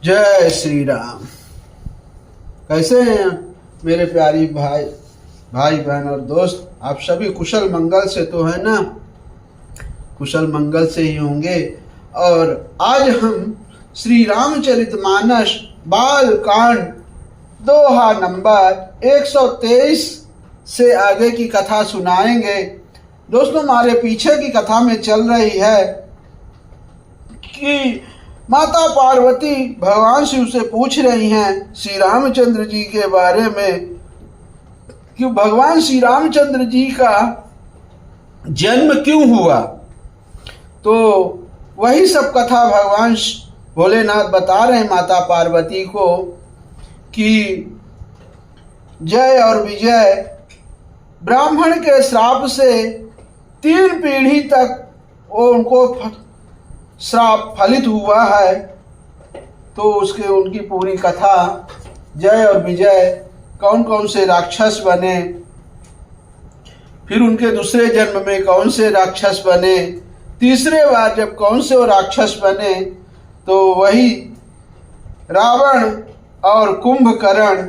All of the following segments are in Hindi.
जय श्री राम। कैसे हैं मेरे प्यारी भाई बहन और दोस्त? आप सभी कुशल मंगल से तो है ना? कुशल मंगल से ही होंगे। और आज हम श्री रामचरितमानस बाल कांड दोहा नंबर 123 से आगे की कथा सुनाएंगे। दोस्तों, हमारे पीछे की कथा में चल रही है कि माता पार्वती भगवान शिव से पूछ रही हैं श्री रामचंद्र जी के बारे में कि भगवान श्री रामचंद्र जी का जन्म क्यों हुआ। तो वही सब कथा भगवान भोलेनाथ बता रहे हैं माता पार्वती को कि जय और विजय ब्राह्मण के श्राप से 3 पीढ़ी तक उनको श्राप फलित हुआ है। तो उसके उनकी पूरी कथा, जय और विजय कौन कौन से राक्षस बने, फिर उनके दूसरे जन्म में कौन से राक्षस बने, तीसरे बार जब कौन से वो राक्षस बने, तो वही रावण और कुंभकर्ण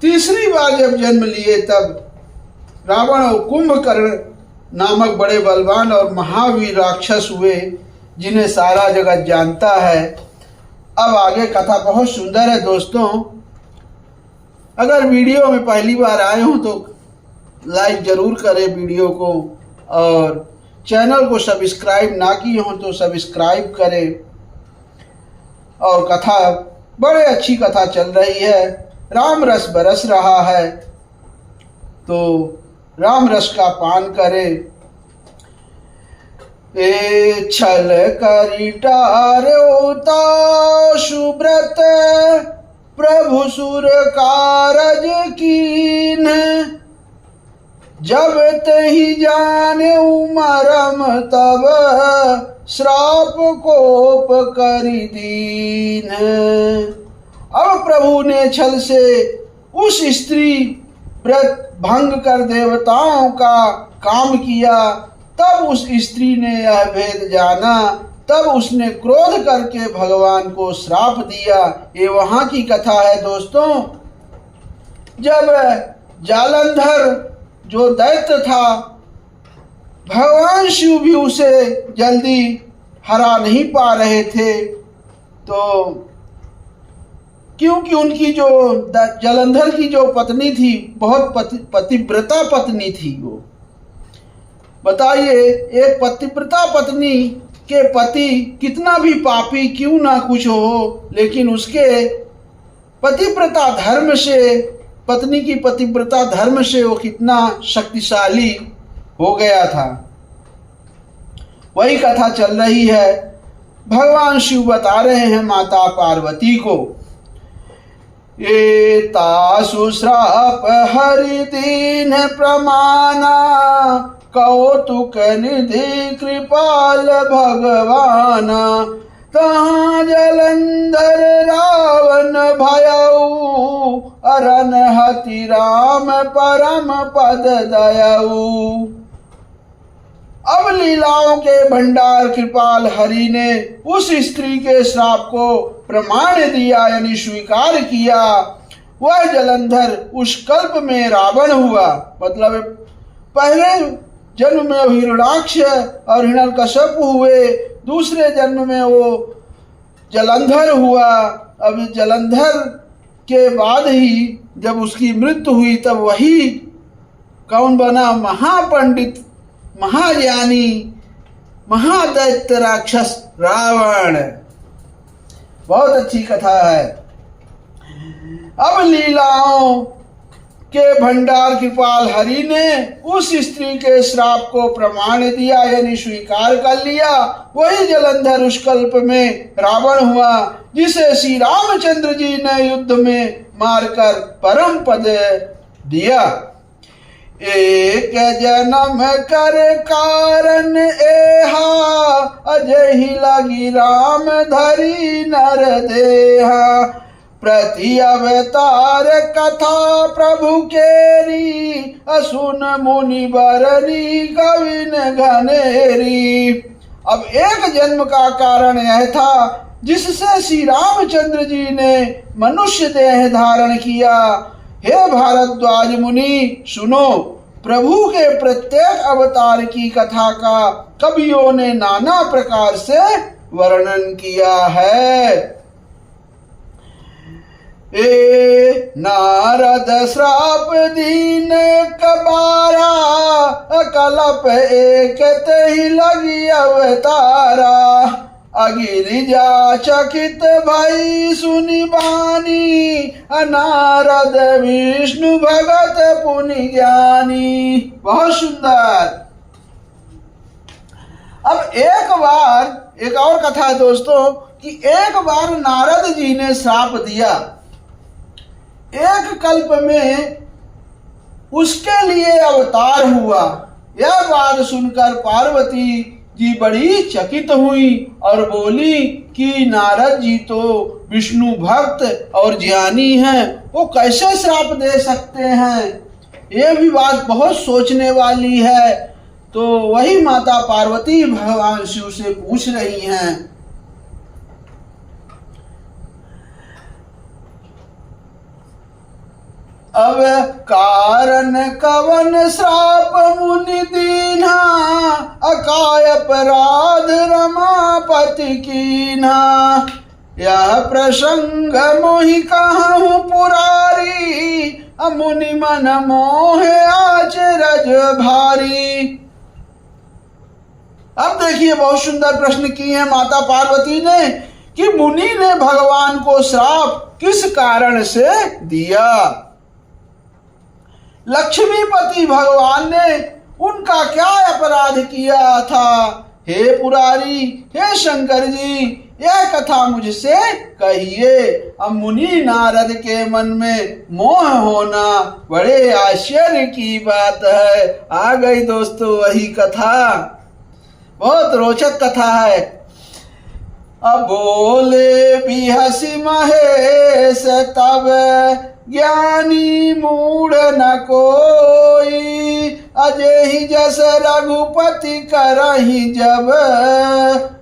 तीसरी बार जब जन्म लिए तब रावण और कुंभकर्ण नामक बड़े बलवान और महावीर राक्षस हुए, जिन्हें सारा जगत जानता है। अब आगे कथा बहुत सुंदर है दोस्तों। अगर वीडियो में पहली बार आए हो तो लाइक जरूर करें वीडियो को, और चैनल को सब्सक्राइब ना किए हो तो सब्सक्राइब करें। और कथा बड़े अच्छी कथा चल रही है, राम रस बरस रहा है, तो राम रस का पान करे। ए छल करी टार्योता सुब्रत प्रभु सुर कारज कीन, जब तही जाने मरम तब श्राप कोप करी दीन। अब प्रभु ने छल से उस स्त्री व्रत भंग कर देवताओं का काम किया, तब उस स्त्री ने यह भेद जाना, तब उसने क्रोध करके भगवान को श्राप दिया। ये वहां की कथा है दोस्तों। जब जालंधर जो दैत्य था, भगवान शिव भी उसे जल्दी हरा नहीं पा रहे थे, तो क्योंकि उनकी जो जालंधर की जो पत्नी थी बहुत पतिव्रता पत्नी थी। वो बताइए, एक पतिव्रता पत्नी के पति कितना भी पापी क्यों ना कुछ हो, लेकिन उसके पतिव्रता धर्म से, पत्नी की पतिव्रता धर्म से वो कितना शक्तिशाली हो गया था। वही कथा चल रही है। भगवान शिव बता रहे हैं माता पार्वती को, एतासु श्राप हरि दीन प्रमाना, कौतुक निधि कृपाल भगवाना, तहाँ जलंधर रावण भयऊ, अरन हति राम परम पद दयऊ। अब लीलाओं के भंडार कृपाल हरि ने उस स्त्री के श्राप को प्रमाण दिया, यानी स्वीकार किया। वह जलंधर उस कल्प में रावण हुआ, मतलब पहले जन्म में हिरण्याक्ष और हिरण्यकश्यप हुए, दूसरे जन्म में वो जलंधर हुआ। अब जलंधर के बाद ही जब उसकी मृत्यु हुई तब वही कौन बना? महापंडित, महाज्ञानी, महादैत्य राक्षस रावण। बहुत अच्छी कथा है। अब लीलाओं के भंडार कृपाल हरि ने उस स्त्री के श्राप को प्रमाण दिया, यानी स्वीकार कर लिया। वही जलंधर उस कल्प में रावण हुआ, जिसे श्री रामचंद्र जी ने युद्ध में मारकर परम पद दिया। एक जन्म कर कारण एहा, अजहि लगी राम धरी नर देहा। प्रति अवतार कथा प्रभु केरी, असुन मुनि बरनी कविन घनेरी। अब एक जन्म का कारण यह था जिससे श्री रामचंद्र जी ने मनुष्य देह धारण किया। हे भारद्वाज मुनि, सुनो, प्रभु के प्रत्येक अवतार की कथा का कवियों ने नाना प्रकार से वर्णन किया है। ए नारद श्राप दीन कबारा, कलप एक तहि लगी अवतारा। अगिरिजा चकित भई सुनि बानी, नारद विष्णु भगत पुनि ज्ञानी। बहुत सुंदर। अब एक और कथा है दोस्तों कि एक बार नारद जी ने श्राप दिया। एक कल्प में उसके लिए अवतार हुआ। यह बात सुनकर पार्वती जी बड़ी चकित हुई और बोली कि नारद जी तो विष्णु भक्त और ज्ञानी हैं, वो कैसे श्राप दे सकते हैं। ये भी बात बहुत सोचने वाली है। तो वही माता पार्वती भगवान शिव से पूछ रही हैं। अब कारण कवन श्राप मुनि दीना, अकाय अपराध रमापति कीना। यह प्रसंग मोहि कहूँ पुरारी, मुनि मन मोह आचरज भारी। अब देखिए बहुत सुंदर प्रश्न किए हैं माता पार्वती ने कि मुनि ने भगवान को श्राप किस कारण से दिया। लक्ष्मीपति भगवान ने उनका क्या अपराध किया था। हे पुरारी, हे शंकर जी, यह कथा मुझसे कहिए। अब मुनि नारद के मन में मोह होना बड़े आश्चर्य की बात है। आ गई दोस्तों वही कथा, बहुत रोचक कथा है। अब बोले बिहसी महेश तब, ज्ञानी मूढ़ न कोई। अजेहि जस रघुपति करहि जब,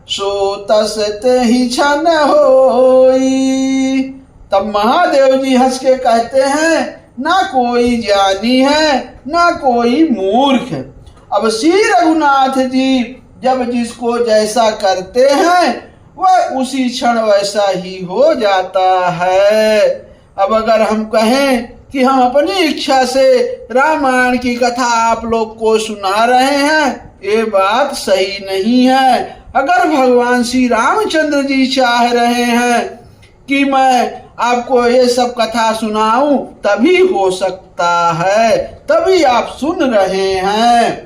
सो तस तेहि छन होई। तब महादेव जी हंस के कहते हैं, ना कोई ज्ञानी है ना कोई मूर्ख। अब श्री रघुनाथ जी जब जिसको जैसा करते हैं वह उसी क्षण वैसा ही हो जाता है। अब अगर हम कहें कि हम अपनी इच्छा से रामायण की कथा आप लोग को सुना रहे हैं, ये बात सही नहीं है। अगर भगवान श्री रामचंद्र जी चाह रहे हैं कि मैं आपको ये सब कथा सुनाऊं, तभी हो सकता है, तभी आप सुन रहे हैं।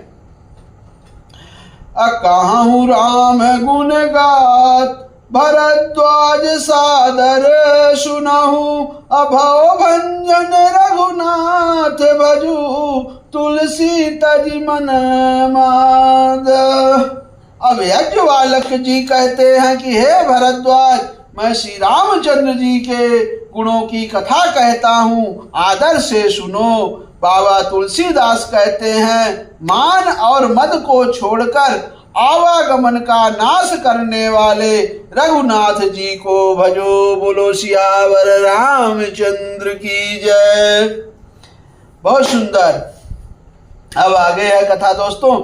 कहूँ राम गुण गात, भरद्वाज सादर सुनहु। अभव भंजन रघुनाथ भजू, तुलसी तज मन माद। अब यज्ञवालक जी कहते हैं कि हे भरद्वाज, मैं श्री रामचंद्र जी के गुणों की कथा कहता हूँ, आदर से सुनो। बाबा तुलसीदास कहते हैं, मान और मद को छोड़कर आवागमन का नाश करने वाले रघुनाथ जी को भजो। बोलो सियावर रामचंद्र की जय। बहुत सुंदर। अब आगे है कथा दोस्तों।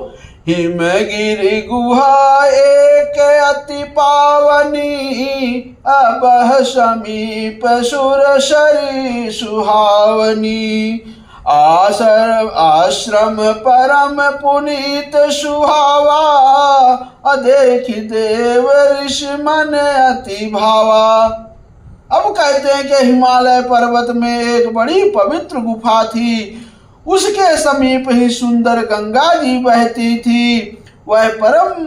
हिमगिरि गुहा एक अति पावनी, अबह समीप सुरसरी सुहावनी। आश्रम परम पुनीत सुहावा, देखि देव ऋषि मन अति भावा। अब कहते हैं कि हिमालय पर्वत में एक बड़ी पवित्र गुफा थी। उसके समीप ही सुंदर गंगा जी बहती थी। वह परम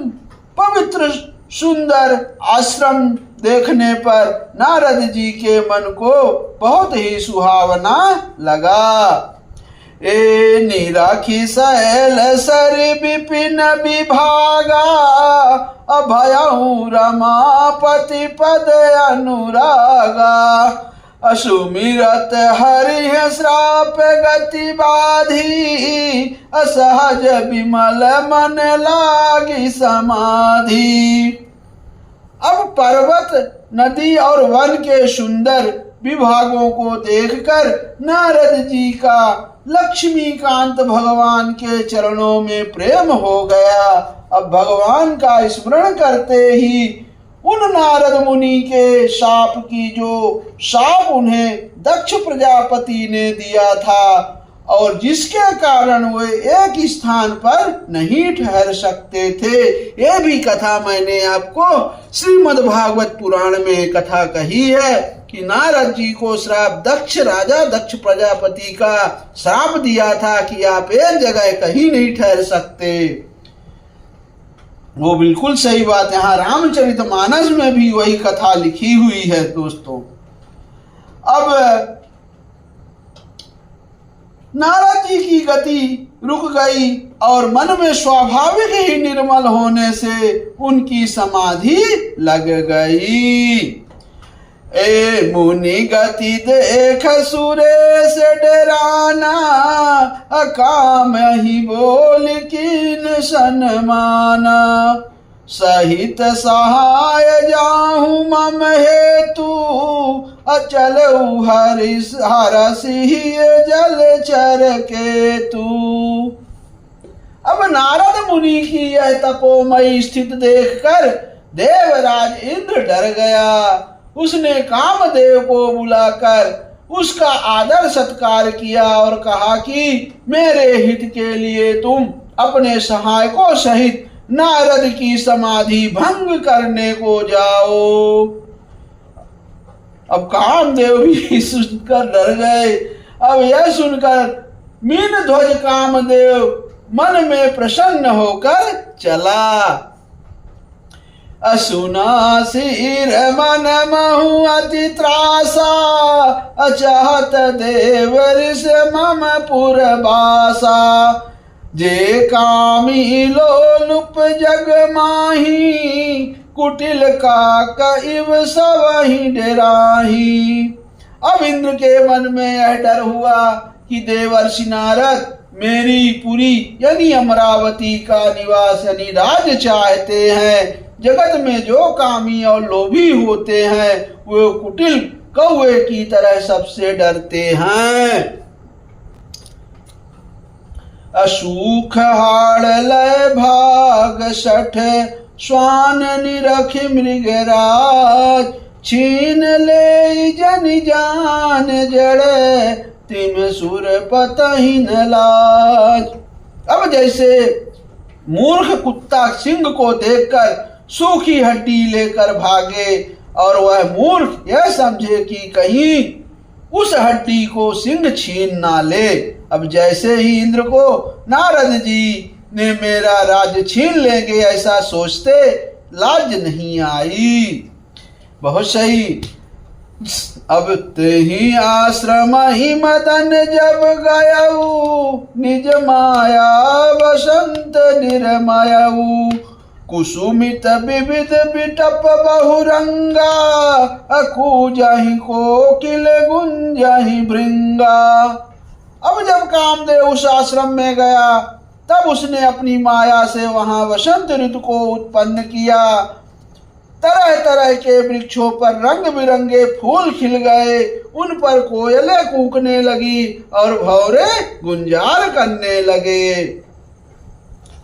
पवित्र सुंदर आश्रम देखने पर नारद जी के मन को बहुत ही सुहावना लगा। ए निराखी सैल सर विपिन विभागा, अभयऊ रमापति पद अनुरागा। असुमिरत हरिह श्राप गति बाधी, असहज विमल मन लागी समाधि। अब पर्वत, नदी और वन के सुंदर विभागों को देखकर नारद जी का लक्ष्मीकांत भगवान के चरणों में प्रेम हो गया। अब भगवान का स्मरण करते ही उन नारद मुनि के शाप उन्हें दक्ष प्रजापति ने दिया था और जिसके कारण वे एक स्थान पर नहीं ठहर सकते थे। ये भी कथा मैंने आपको श्रीमद् भागवत पुराण में कथा कही है कि नारद जी को राजा दक्ष प्रजापति का श्राप दिया था कि आप एक जगह कहीं नहीं ठहर सकते। वो बिल्कुल सही बात, यहाँ रामचरितमानस में भी वही कथा लिखी हुई है दोस्तों। अब नारद जी की गति रुक गई और मन में स्वाभाविक ही निर्मल होने से उनकी समाधि लग गई। ए मुनि गति देख सुरेश डराना, अकाम ही बोल कीन सनमाना। सहित सहाय जाहूँ मम हेतु, अचल हरसिह जल चर केतु। अब नारद मुनि की यह तपोमयी स्थिति देखकर देवराज इंद्र डर गया। उसने कामदेव को बुलाकर उसका आदर सत्कार किया और कहा कि मेरे हित के लिए तुम अपने सहायकों सहित नारद की समाधि भंग करने को जाओ। अब कामदेव भी सुनकर डर गए। अब यह सुनकर मीन ध्वज कामदेव मन में प्रसन्न होकर चला। असुना सिर मन महु अति त्रासा, अचाहत देव ऋष मम पुरबासा। जे कामी लोलुप जग माही, कुटिल का कइव सबहि डराही। अब इंद्र के मन में यह डर हुआ कि देवर्षि नारद मेरी पुरी यानी अमरावती का निवास यानी राज चाहते हैं। जगत में जो कामी और लोभी होते हैं वो कुटिल कौवे की तरह सबसे डरते हैं। असूख हाड़ लय भाग सठ, श्वान निरख मृगराज। छीन ले जन जान जड़े, तिम सुर पतहि न लाज। अब जैसे मूर्ख कुत्ता सिंह को देखकर सूखी हड्डी लेकर भागे और वह मूर्ख यह समझे कि कहीं उस हड्डी को सिंह छीन ना ले। अब जैसे ही इंद्र को नारद जी ने मेरा राज्य छीन लेंगे ऐसा सोचते लाज नहीं आई। बहुत सही। अब तेहि आश्रम ही मदन जब गयऊ, निज माया बसंत निर्मयऊ। कुसुमित विविध बिटप बहुरंगा, अकूजहि कोकिल गुंजहि भृंगा। अब जब कामदेव उस आश्रम में गया तब उसने अपनी माया से वहां वसंत ऋतु को उत्पन्न किया। तरह तरह के वृक्षों पर रंग बिरंगे फूल खिल गए, उन पर कोयलें कूकने लगी और भौरे गुंजार करने लगे।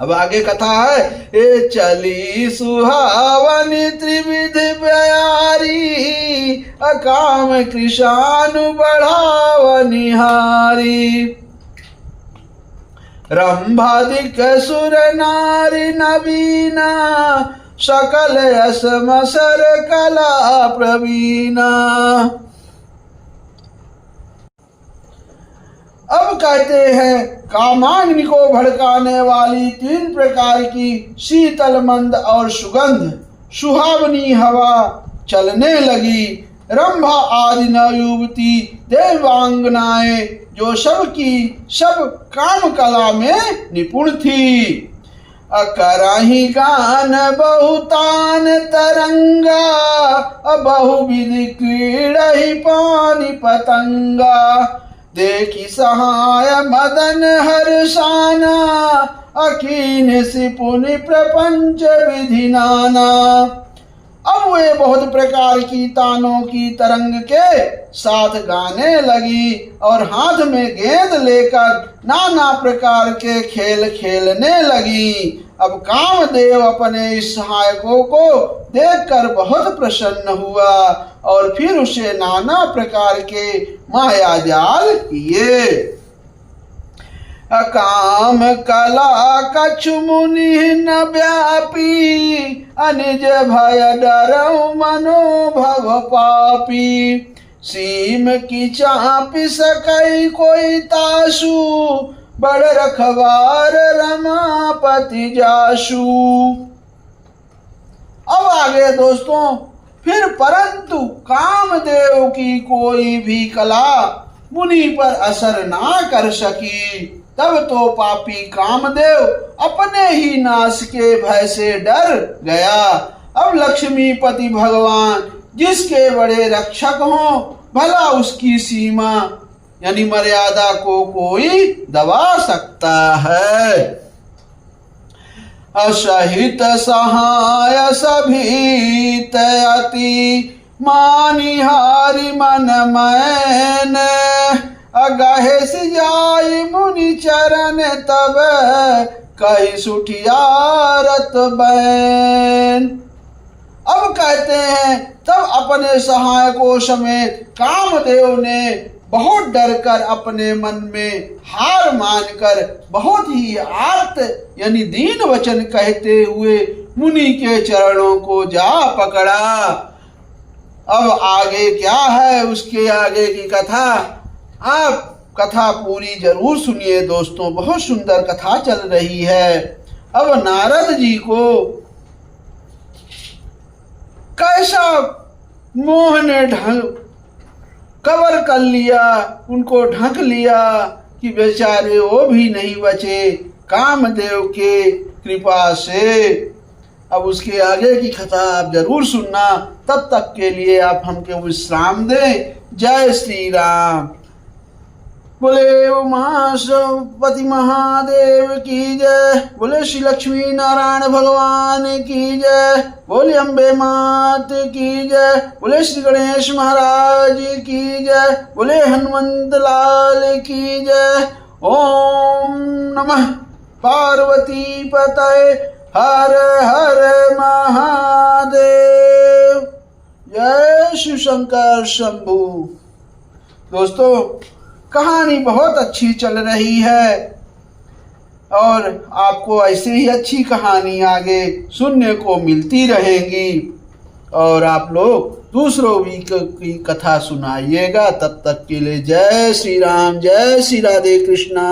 अब आगे कथा है। ए चली सुहावनी त्रिविधि प्यारी, अकाम कृषानु बढ़ावनिहारी। रंभादिक सुर नारी नवीना, सकल असमसर कला प्रवीणा। अब कहते हैं कामाग्नि को भड़काने वाली 3 प्रकार की शीतल मंद और सुगंध सुहावनी हवा चलने लगी। रंभा आदि नव युवती देवांगनाएं जो सब की सब काम कला में निपुण थी। अकरहि गान बहुतान तरंगा, बहुविधि क्रीड़हि पानी पतंगा, देखी सहाय मदन हर्षाना, अकीन सिपुनि प्रपंच विधि नाना। अब वे बहुत प्रकार की तानों की तरंग के साथ गाने लगी और हाथ में गेंद लेकर नाना प्रकार के खेल खेलने लगी। अब कामदेव अपने इस सहायकों को देखकर बहुत प्रसन्न हुआ और फिर उसे नाना प्रकार के माया जाल किए। काम कला कछु मुनि न व्यापी, अनिज भय डरऊ मनोभव पापी। सीम की चापी सकई कोई तासु, बड़ रखवार रमापति जासु। अब आगे दोस्तों, फिर परंतु कामदेव की कोई भी कला मुनि पर असर ना कर सकी। तब तो पापी कामदेव अपने ही नाश के भय से डर गया। अब लक्ष्मीपति भगवान जिसके बड़े रक्षक हों, भला उसकी सीमा यानी मर्यादा को कोई दबा सकता है। असहित सहाय सभीत अति, मानिहारि मन मैन। अगहे सिजाई मुनि चरण तब, कही सुठियारत बैन। अब कहते हैं, तब अपने सहायकों समेत कामदेव ने बहुत डर कर अपने मन में हार मानकर बहुत ही आर्त यानी दीन वचन कहते हुए मुनि के चरणों को जा पकड़ा। अब आगे क्या है, उसके आगे की कथा आप कथा पूरी जरूर सुनिए दोस्तों, बहुत सुंदर कथा चल रही है। अब नारद जी को कैसा मोह ने कवर कर लिया, उनको ढक लिया कि बेचारे वो भी नहीं बचे कामदेव के कृपा से। अब उसके आगे की कथा आप जरूर सुनना, तब तक के लिए आप हमको विश्राम दें। जय श्री राम। बोले उमापति महादेव की जय, बोले श्री लक्ष्मी नारायण भगवान की जय, बोले अम्बे मात की जय, बोले श्री गणेश महाराज की जय, बोले हनुमंत लाल की जय। ओम नमः पार्वती पतये हर हर महादेव। जय शिव शंकर शंभू। दोस्तों, कहानी बहुत अच्छी चल रही है और आपको ऐसे ही अच्छी कहानी आगे सुनने को मिलती रहेगी और आप लोग दूसरों भी की कथा सुनाइएगा। तब तक के लिए जय श्री राम, जय श्री राधे कृष्णा।